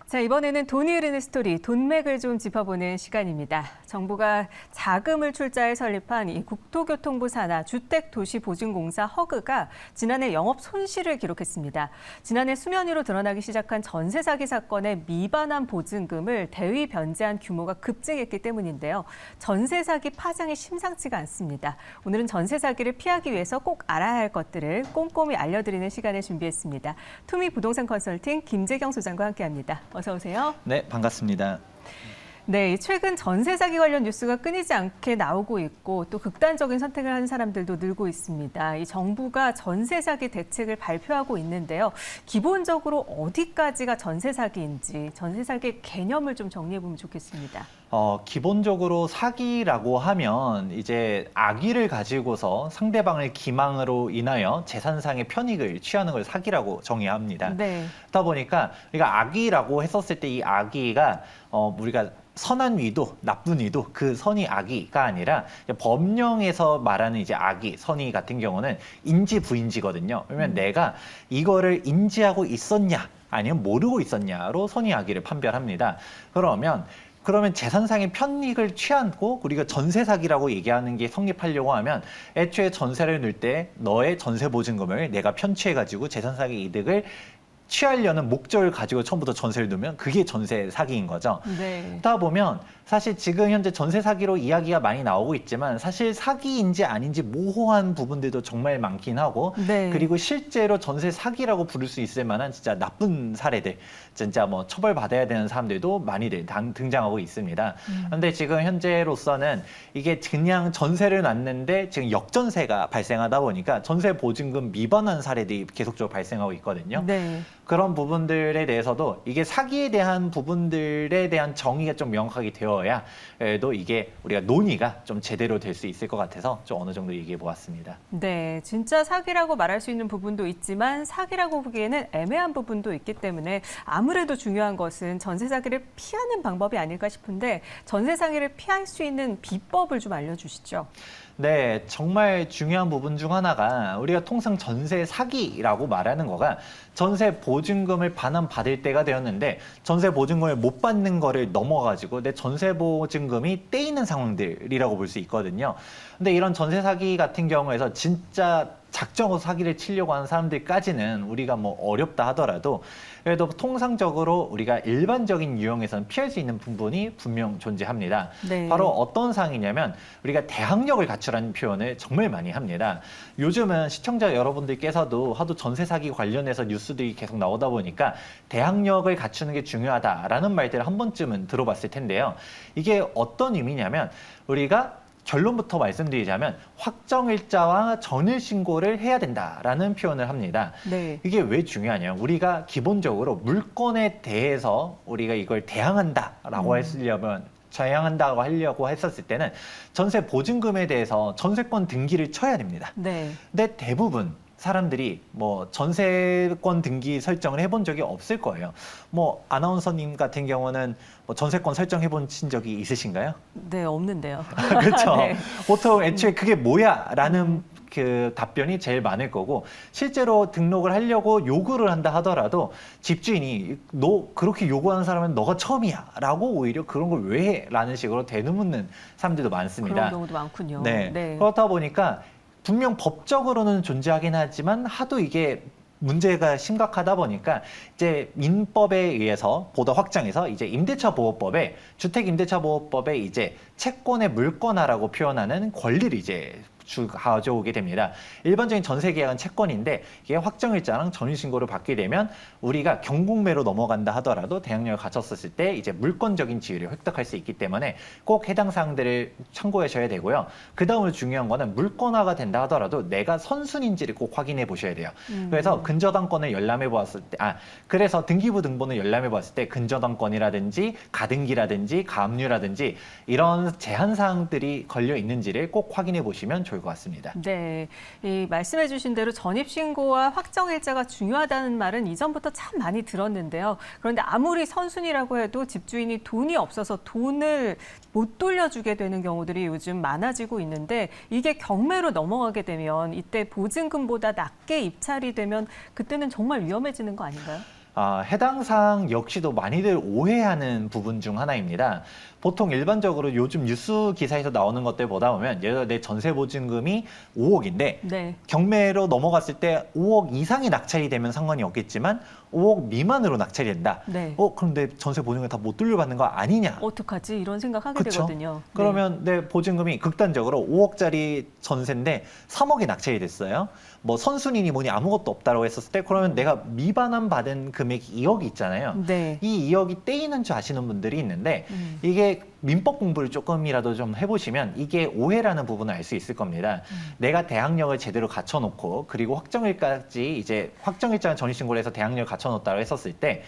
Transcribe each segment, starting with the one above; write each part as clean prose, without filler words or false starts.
자, 이번에는 돈이 흐르는 스토리, 돈맥을 좀 짚어보는 시간입니다. 정부가 자금을 출자해 설립한 이 국토교통부 산하 주택도시보증공사 허그가 지난해 영업 손실을 기록했습니다. 지난해 수면 위로 드러나기 시작한 전세 사기 사건의 미반환 보증금을 대위 변제한 규모가 급증했기 때문인데요. 전세 사기 파장이 심상치가 않습니다. 오늘은 전세 사기를 피하기 위해서 꼭 알아야 할 것들을 꼼꼼히 알려드리는 시간을 준비했습니다. 투미 부동산 컨설팅 김재경 소장과 함께합니다. 어서 오세요. 네, 반갑습니다. 네, 최근 전세 사기 관련 뉴스가 끊이지 않게 나오고 있고 또 극단적인 선택을 하는 사람들도 늘고 있습니다. 이 정부가 전세 사기 대책을 발표하고 있는데요. 기본적으로 어디까지가 전세 사기인지 전세 사기의 개념을 좀 정리해 보면 좋겠습니다. 기본적으로 사기라고 하면 이제 악의를 가지고서 상대방을 기망으로 인하여 재산상의 편익을 취하는 걸 사기라고 정의합니다. 네. 그러다 보니까 우리가 악의라고 했었을 때 이 악의가 우리가 선한 의도, 나쁜 의도, 그 선의 악의가 아니라 법령에서 말하는 이제 악의, 선의 같은 경우는 인지 부인지거든요. 그러면 내가 이거를 인지하고 있었냐, 아니면 모르고 있었냐로 선의 악의를 판별합니다. 그러면 재산상의 편익을 취하고 우리가 전세 사기라고 얘기하는 게 성립하려고 하면 애초에 전세를 넣을 때 너의 전세 보증금을 내가 편취해가지고 재산상의 이득을 취하려는 목적을 가지고 처음부터 전세를 넣으면 그게 전세 사기인 거죠. 네. 그러다 보면 사실 지금 현재 전세 사기로 이야기가 많이 나오고 있지만 사실 사기인지 아닌지 모호한 부분들도 정말 많긴 하고 네. 그리고 실제로 전세 사기라고 부를 수 있을 만한 진짜 나쁜 사례들, 진짜 뭐 처벌받아야 되는 사람들도 많이들 등장하고 있습니다. 그런데 지금 현재로서는 이게 그냥 전세를 놨는데 지금 역전세가 발생하다 보니까 전세 보증금 미반환 사례들이 계속적으로 발생하고 있거든요. 네. 그런 부분들에 대해서도 이게 사기에 대한 부분들에 대한 정의가 좀 명확하게 되어야도 이게 우리가 논의가 좀 제대로 될 수 있을 것 같아서 좀 어느 정도 얘기해 보았습니다. 네, 진짜 사기라고 말할 수 있는 부분도 있지만 사기라고 보기에는 애매한 부분도 있기 때문에 아무래도 중요한 것은 전세 사기를 피하는 방법이 아닐까 싶은데 전세 사기를 피할 수 있는 비법을 좀 알려주시죠. 네, 정말 중요한 부분 중 하나가 우리가 통상 전세 사기라고 말하는 거가 전세 보증금을 반환받을 때가 되었는데 전세 보증금을 못 받는 거를 넘어가지고 내 전세 보증금이 떼이는 상황들이라고 볼 수 있거든요. 근데 이런 전세 사기 같은 경우에서 진짜 작정으로 사기를 치려고 하는 사람들까지는 우리가 뭐 어렵다 하더라도 그래도 통상적으로 우리가 일반적인 유형에서는 피할 수 있는 부분이 분명 존재합니다. 네. 바로 어떤 상황이냐면 우리가 대항력을 갖추라는 표현을 정말 많이 합니다. 요즘은 시청자 여러분들께서도 하도 전세 사기 관련해서 뉴스들이 계속 나오다 보니까 대항력을 갖추는 게 중요하다라는 말들을 한 번쯤은 들어봤을 텐데요. 이게 어떤 의미냐면 우리가 결론부터 말씀드리자면 확정일자와 전일신고를 해야 된다라는 표현을 합니다. 네. 이게 왜 중요하냐? 우리가 기본적으로 물건에 대해서 우리가 이걸 대항한다라고 대항한다고 하려고 했었을 때는 전세 보증금에 대해서 전세권 등기를 쳐야 됩니다. 네. 근데 대부분 사람들이 뭐 전세권 등기 설정을 해본 적이 없을 거예요. 뭐 아나운서님 같은 경우는 뭐 전세권 설정해 본 적이 있으신가요? 네, 없는데요. 그렇죠. 네. 보통 애초에 그게 뭐야? 라는 그 답변이 제일 많을 거고 실제로 등록을 하려고 요구를 한다 하더라도 집주인이 너 그렇게 요구하는 사람은 너가 처음이야 라고 오히려 그런 걸 왜 해? 라는 식으로 되묻는 사람들도 많습니다. 그런 경우도 많군요. 네. 네. 그렇다 보니까 분명 법적으로는 존재하긴 하지만 하도 이게 문제가 심각하다 보니까 이제 민법에 의해서 보다 확장해서 이제 임대차 보호법에 주택 임대차 보호법에 이제 채권의 물권화라고 표현하는 권리를 이제 가져오게 됩니다. 일반적인 전세 계약은 채권인데 이게 확정일자랑 전일신고를 받게 되면 우리가 경공매로 넘어간다 하더라도 대항력을 갖췄었을 때 이제 물권적인 지위를 획득할 수 있기 때문에 꼭 해당 사항들을 참고하셔야 되고요. 그 다음으로 중요한 거는 물권화가 된다 하더라도 내가 선순인지를 꼭 확인해 보셔야 돼요. 그래서 근저당권을 열람해 보았을 때, 그래서 등기부 등본을 열람해 보았을 때 근저당권이라든지 가등기라든지 가압류라든지 이런 제한 사항들이 걸려 있는지를 꼭 확인해 보시면 좋을 것 같습니다. 네, 이 말씀해 주신 대로 전입신고와 확정일자가 중요하다는 말은 이전부터 참 많이 들었는데요. 그런데 아무리 선순위라고 해도 집주인이 돈이 없어서 돈을 못 돌려주게 되는 경우들이 요즘 많아지고 있는데 이게 경매로 넘어가게 되면 이때 보증금보다 낮게 입찰이 되면 그때는 정말 위험해지는 거 아닌가요? 해당 사항 역시도 많이들 오해하는 부분 중 하나입니다. 보통 일반적으로 요즘 뉴스 기사에서 나오는 것들 보다 보면 예를 들어 내 전세 보증금이 5억인데 네. 경매로 넘어갔을 때 5억 이상이 낙찰이 되면 상관이 없겠지만 5억 미만으로 낙찰이 된다. 네. 그럼 내 전세 보증금 다 못 돌려받는 거 아니냐? 어떡하지? 이런 생각하게 그쵸? 되거든요. 그러면 내 보증금이 극단적으로 5억짜리 전세인데 3억이 낙찰이 됐어요. 뭐 선순위니 뭐니 아무것도 없다고 했었을 때 그러면 내가 미반환 받은 금액이 2억이 있잖아요. 네. 이 2억이 떼이는 줄 아시는 분들이 있는데 음. 이게 민법 공부를 조금이라도 좀 해보시면 이게 오해라는 부분을 알 수 있을 겁니다. 내가 대항력을 제대로 갖춰놓고 그리고 확정일까지 이제 확정일자는 전입신고를 해서 대항력을 갖춰놓았다고 했었을 때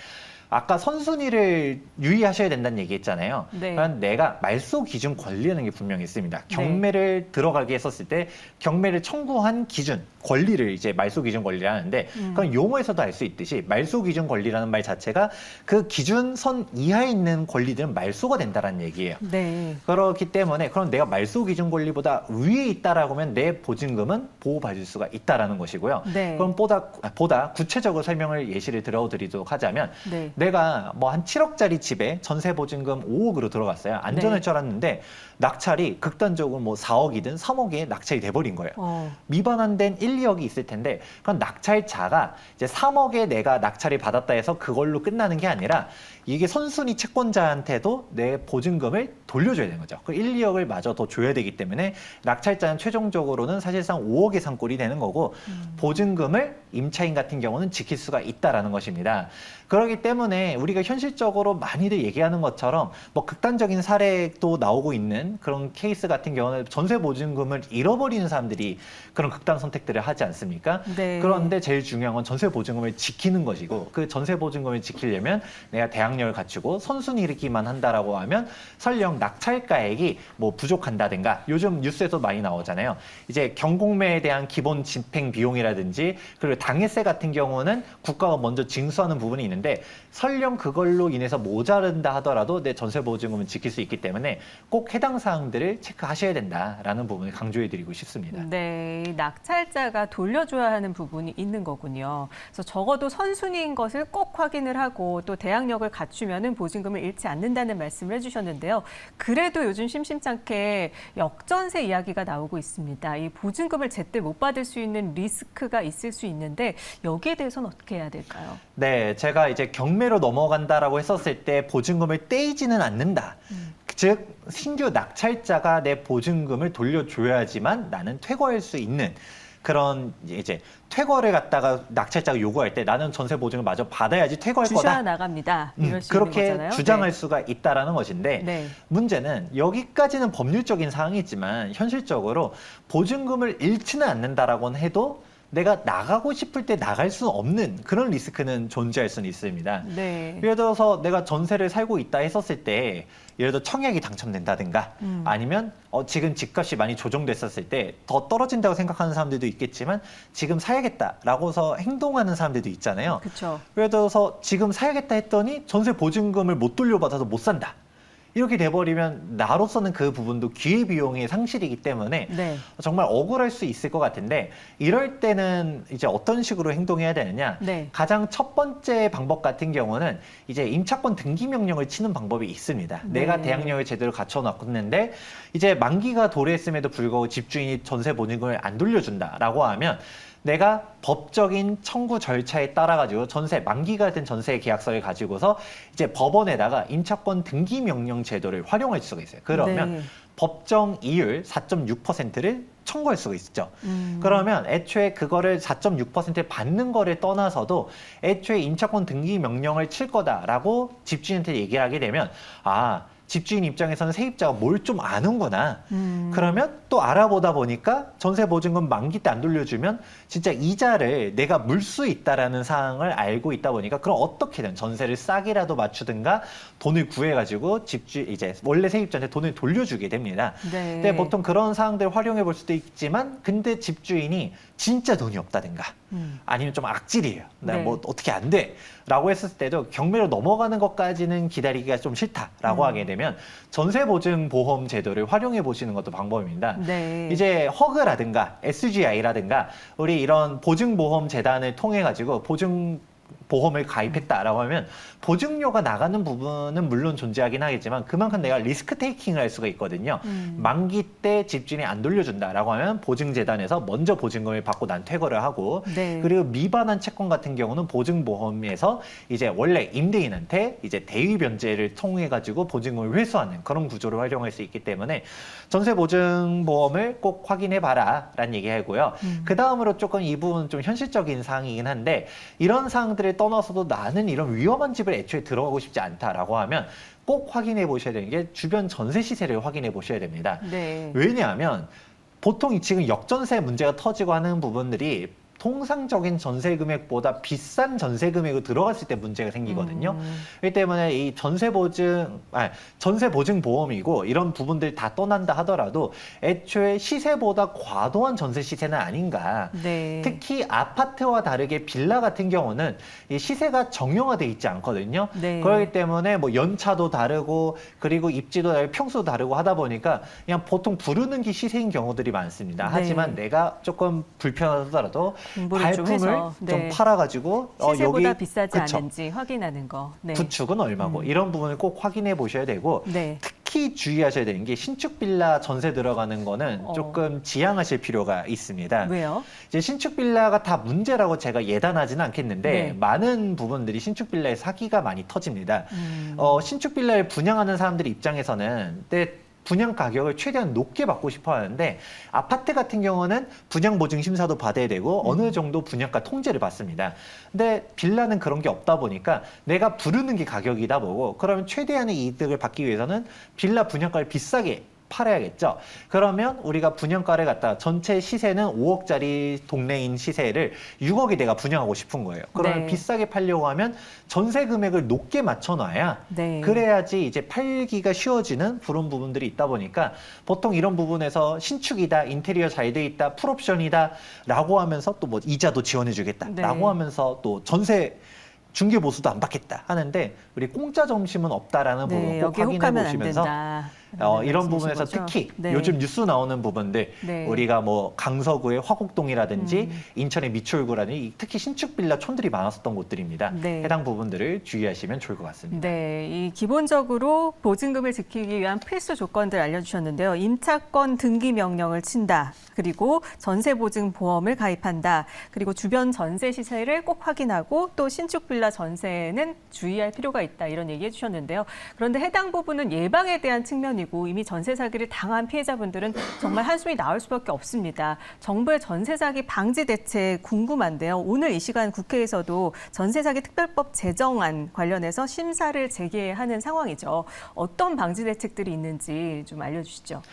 아까 선순위를 유의하셔야 된다는 얘기했잖아요. 네. 그러니까 내가 말소 기준 권리라는 게 분명히 있습니다. 경매를 들어가게 했었을 때 경매를 청구한 기준 권리를 이제 말소 기준 권리라 하는데 그건 용어에서도 알 수 있듯이 말소 기준 권리라는 말 자체가 그 기준 선 이하에 있는 권리들은 말소가 된다는 얘기예요. 네. 그렇기 때문에 그럼 내가 말소 기준 권리보다 위에 있다라고 하면 내 보증금은 보호받을 수가 있다라는 것이고요. 네. 그럼 보다 구체적으로 설명을 예시를 들어드리도록 하자면 네. 내가 뭐 한 7억짜리 집에 전세 보증금 5억으로 들어갔어요. 안전할 네. 줄 알았는데 낙찰이 극단적으로 뭐 4억이든 3억에 낙찰이 돼버린 거예요. 미반환된 1, 2억이 있을 텐데 그럼 낙찰자가 이제 3억에 내가 낙찰을 받았다 해서 그걸로 끝나는 게 아니라 이게 선순위 채권자한테도 내 보증금을 돌려줘야 되는 거죠. 그 1, 2억을 마저 더 줘야 되기 때문에 낙찰자는 최종적으로는 사실상 5억의 산꼴이 되는 거고 보증금을 임차인 같은 경우는 지킬 수가 있다라는 것입니다. 그렇기 때문에 우리가 현실적으로 많이들 얘기하는 것처럼 뭐 극단적인 사례도 나오고 있는 그런 케이스 같은 경우는 전세 보증금을 잃어버리는 사람들이 그런 극단 선택들을 하지 않습니까? 네. 그런데 제일 중요한 건 전세 보증금을 지키는 것이고 그 전세 보증금을 지키려면 내가 대항력을 갖추고 선순위이기만 한다라고 하면 설령 낙찰가액이 뭐 부족한다든가 요즘 뉴스에도 많이 나오잖아요. 이제 경공매에 대한 기본 집행 비용이라든지 그리고 당해세 같은 경우는 국가가 먼저 징수하는 부분이 있는데 설령 그걸로 인해서 모자른다 하더라도 내 전세 보증금은 지킬 수 있기 때문에 꼭 해당 사항들을 체크하셔야 된다라는 부분을 강조해드리고 싶습니다. 네, 낙찰자가 돌려줘야 하는 부분이 있는 거군요. 그래서 적어도 선순위인 것을 꼭 확인을 하고 또 대항력을 갖추면은 보증금을 잃지 않는다는 말씀을 해주셨는데요. 그래도 요즘 심심찮게 역전세 이야기가 나오고 있습니다. 이 보증금을 제때 못 받을 수 있는 리스크가 있을 수 있는데 여기에 대해서는 어떻게 해야 될까요? 네, 제가 이제 경매로 넘어간다라고 했었을 때 보증금을 떼이지는 않는다. 즉 신규 낙찰자가 내 보증금을 돌려줘야지만 나는 퇴거할 수 있는 그런 이제 퇴거를 갖다가 낙찰자가 요구할 때 나는 전세 보증을 마저 받아야지 퇴거할 거다. 주셔야 나갑니다. 이럴 수 그렇게 있는 거잖아요. 주장할 네. 수가 있다라는 것인데 네. 문제는 여기까지는 법률적인 사항이지만 현실적으로 보증금을 잃지는 않는다라고는 해도 내가 나가고 싶을 때 나갈 수 없는 그런 리스크는 존재할 수는 있습니다. 네. 예를 들어서 내가 전세를 살고 있다 했었을 때 예를 들어 청약이 당첨된다든가 아니면 지금 집값이 많이 조정됐었을 때 더 떨어진다고 생각하는 사람들도 있겠지만 지금 사야겠다라고서 행동하는 사람들도 있잖아요. 그렇죠. 예를 들어서 지금 사야겠다 했더니 전세 보증금을 못 돌려받아서 못 산다. 이렇게 돼버리면 나로서는 그 부분도 기회비용의 상실이기 때문에 네. 정말 억울할 수 있을 것 같은데 이럴 때는 이제 어떤 식으로 행동해야 되느냐. 네. 가장 첫 번째 방법 같은 경우는 이제 임차권 등기 명령을 치는 방법이 있습니다. 네. 내가 대항력을 제대로 갖춰놨는데 이제 만기가 도래했음에도 불구하고 집주인이 전세 보증금을 안 돌려준다라고 하면 내가 법적인 청구 절차에 따라 가지고 전세 만기가 된 전세 계약서를 가지고서 이제 법원에다가 임차권 등기 명령 제도를 활용할 수가 있어요. 그러면 네. 법정 이율 4.6%를 청구할 수가 있죠. 그러면 애초에 그거를 4.6%를 받는 거를 떠나서도 애초에 임차권 등기 명령을 칠 거다라고 집주인한테 얘기하게 되면 집주인 입장에서는 세입자가 뭘 좀 아는구나. 그러면 또 알아보다 보니까 전세 보증금 만기 때 안 돌려주면 진짜 이자를 내가 물 수 있다라는 사항을 알고 있다 보니까 그럼 어떻게든 전세를 싸게라도 맞추든가 돈을 구해가지고 이제 원래 세입자한테 돈을 돌려주게 됩니다. 네. 근데 보통 그런 사항들을 활용해 볼 수도 있지만 근데 집주인이 진짜 돈이 없다든가 아니면 좀 악질이에요. 나 네. 뭐 어떻게 안 돼. 라고 했을 때도 경매로 넘어가는 것까지는 기다리기가 좀 싫다라고 하게 되면 전세보증보험 제도를 활용해 보시는 것도 방법입니다. 네. 이제 허그라든가 SGI라든가 우리 이런 보증보험 재단을 통해 가지고 보험을 가입했다라고 하면 보증료가 나가는 부분은 물론 존재하긴 하겠지만 그만큼 내가 리스크 테이킹을 할 수가 있거든요. 만기 때 집주인이 안 돌려준다라고 하면 보증재단에서 먼저 보증금을 받고 난 퇴거를 하고 네. 그리고 미반환 채권 같은 경우는 보증보험에서 이제 원래 임대인한테 이제 대위 변제를 통해 가지고 보증금을 회수하는 그런 구조를 활용할 수 있기 때문에 전세보증보험을 꼭 확인해 봐라라는 얘기하고요. 그 다음으로 조금 이 부분은 좀 현실적인 사항이긴 한데 이런 사항들을 떠나서도 나는 이런 위험한 집을 애초에 들어가고 싶지 않다라고 하면 꼭 확인해 보셔야 되는 게 주변 전세 시세를 확인해 보셔야 됩니다. 네. 왜냐하면 보통 지금 역전세 문제가 터지고 하는 부분들이 통상적인 전세 금액보다 비싼 전세 금액으로 들어갔을 때 문제가 생기거든요. 그렇기 때문에 이 전세 보증 보험이고 이런 부분들 다 떠난다 하더라도 애초에 시세보다 과도한 전세 시세는 아닌가. 네. 특히 아파트와 다르게 빌라 같은 경우는 이 시세가 정형화돼 있지 않거든요. 네. 그렇기 때문에 뭐 연차도 다르고 그리고 입지도 다르고 평수도 다르고 하다 보니까 그냥 보통 부르는 게 시세인 경우들이 많습니다. 네. 하지만 내가 조금 불편하더라도 공부를 좀 발품을 해서 좀 팔아가지고 시세보다 여기 비싸지 그쵸. 않은지 확인하는 거. 네. 구축은 얼마고 이런 부분을 꼭 확인해 보셔야 되고 네. 특히 주의하셔야 되는 게 신축 빌라 전세 들어가는 거는 조금 지양하실 필요가 있습니다. 왜요? 이제 신축 빌라가 다 문제라고 제가 예단하지는 않겠는데 네. 많은 부분들이 신축 빌라의 사기가 많이 터집니다. 신축 빌라를 분양하는 사람들 입장에서는 분양 가격을 최대한 높게 받고 싶어 하는데 아파트 같은 경우는 분양 보증 심사도 받아야 되고 어느 정도 분양가 통제를 받습니다. 근데 빌라는 그런 게 없다 보니까 내가 부르는 게 가격이다 보고 그러면 최대한의 이득을 받기 위해서는 빌라 분양가를 비싸게 팔아야겠죠. 그러면 우리가 분양가를 갖다 전체 시세는 5억짜리 동네인 시세를 6억에 내가 분양하고 싶은 거예요. 그러면 네. 비싸게 팔려고 하면 전세 금액을 높게 맞춰놔야 네. 그래야지 이제 팔기가 쉬워지는 그런 부분들이 있다 보니까 보통 이런 부분에서 신축이다, 인테리어 잘 돼 있다, 풀옵션이다 라고 하면서 또 뭐 이자도 지원해 주겠다 네. 라고 하면서 또 전세 중개 보수도 안 받겠다 하는데 우리 공짜 점심은 없다라는 네, 부분 꼭 여기 확인해 혹하면 안 보시면서 된다. 이런 말씀이신 부분에서 거죠? 특히 네. 요즘 뉴스 나오는 부분들 네. 우리가 뭐 강서구의 화곡동이라든지 인천의 미추홀구라든지 특히 신축 빌라 촌들이 많았었던 곳들입니다. 네. 해당 부분들을 주의하시면 좋을 것 같습니다. 네, 이 기본적으로 보증금을 지키기 위한 필수 조건들 알려주셨는데요. 임차권 등기 명령을 친다. 그리고 전세 보증 보험을 가입한다. 그리고 주변 전세 시세를 꼭 확인하고 또 신축 빌라 전세는 주의할 필요가 있다. 이런 얘기 해주셨는데요. 그런데 해당 부분은 예방에 대한 측면이고 이미 전세 사기를 당한 피해자분들은 정말 한숨이 나올 수밖에 없습니다. 정부의 전세 사기 방지 대책 궁금한데요. 오늘 이 시간 국회에서도 전세 사기 특별법 제정안 관련해서 심사를 재개하는 상황이죠. 어떤 방지 대책들이 있는지 좀 알려주시죠.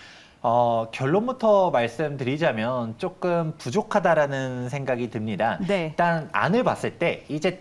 결론부터 말씀드리자면 조금 부족하다라는 생각이 듭니다. 네. 일단 안을 봤을 때 이제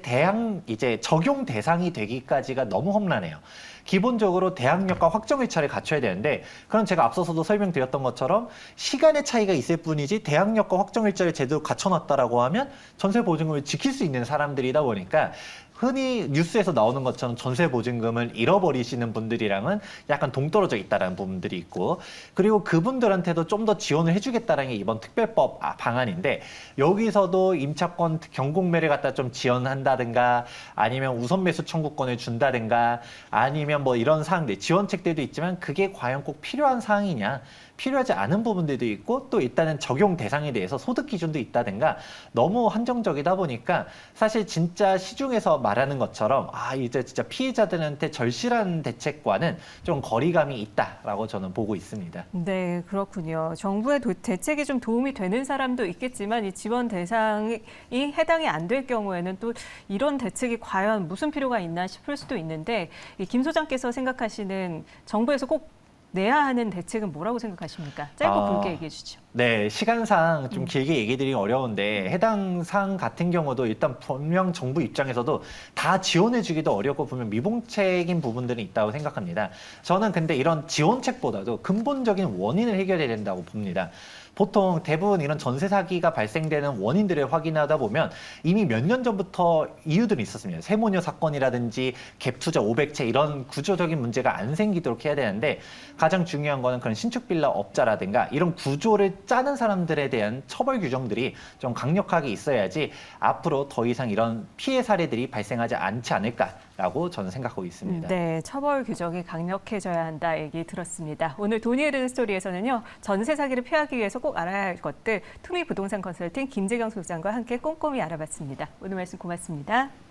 적용 대상이 되기까지가 너무 험난해요. 기본적으로 대항력과 확정일차를 갖춰야 되는데 그럼 제가 앞서서도 설명드렸던 것처럼 시간의 차이가 있을 뿐이지 대항력과 확정일차를 제대로 갖춰놨다라고 하면 전세 보증금을 지킬 수 있는 사람들이다 보니까 흔히 뉴스에서 나오는 것처럼 전세 보증금을 잃어버리시는 분들이랑은 약간 동떨어져 있다는 부분들이 있고 그리고 그분들한테도 좀 더 지원을 해주겠다는 게 이번 특별법 방안인데 여기서도 임차권 경공매를 갖다 좀 지원한다든가 아니면 우선 매수 청구권을 준다든가 아니면 뭐 이런 사항들 지원책들도 있지만 그게 과연 꼭 필요한 사항이냐 필요하지 않은 부분들도 있고 또 일단은 적용 대상에 대해서 소득 기준도 있다든가 너무 한정적이다 보니까 사실 진짜 시중에서 말하는 것처럼 이제 진짜 피해자들한테 절실한 대책과는 좀 거리감이 있다라고 저는 보고 있습니다. 네, 그렇군요. 정부의 대책이 좀 도움이 되는 사람도 있겠지만 이 지원 대상이 해당이 안 될 경우에는 또 이런 대책이 과연 무슨 필요가 있나 싶을 수도 있는데 김 소장께서 생각하시는 정부에서 꼭 내야 하는 대책은 뭐라고 생각하십니까? 짧고 굵게 얘기해 주시죠. 네, 시간상 좀 길게 얘기 드리기 어려운데 해당 사항 같은 경우도 일단 분명 정부 입장에서도 다 지원해 주기도 어렵고 보면 미봉책인 부분들은 있다고 생각합니다. 저는 근데 이런 지원책보다도 근본적인 원인을 해결해야 된다고 봅니다. 보통 대부분 이런 전세 사기가 발생되는 원인들을 확인하다 보면 이미 몇 년 전부터 이유들이 있었습니다. 세모녀 사건이라든지 갭 투자 500채 이런 구조적인 문제가 안 생기도록 해야 되는데 가장 중요한 거는 그런 신축 빌라 업자라든가 이런 구조를 짜는 사람들에 대한 처벌 규정들이 좀 강력하게 있어야지 앞으로 더 이상 이런 피해 사례들이 발생하지 않지 않을까라고 저는 생각하고 있습니다. 네, 처벌 규정이 강력해져야 한다 얘기 들었습니다. 오늘 돈이 흐르는 스토리에서는요, 전세 사기를 피하기 위해서 꼭 알아야 할 것들 투미 부동산 컨설팅 김재경 소장과 함께 꼼꼼히 알아봤습니다. 오늘 말씀 고맙습니다.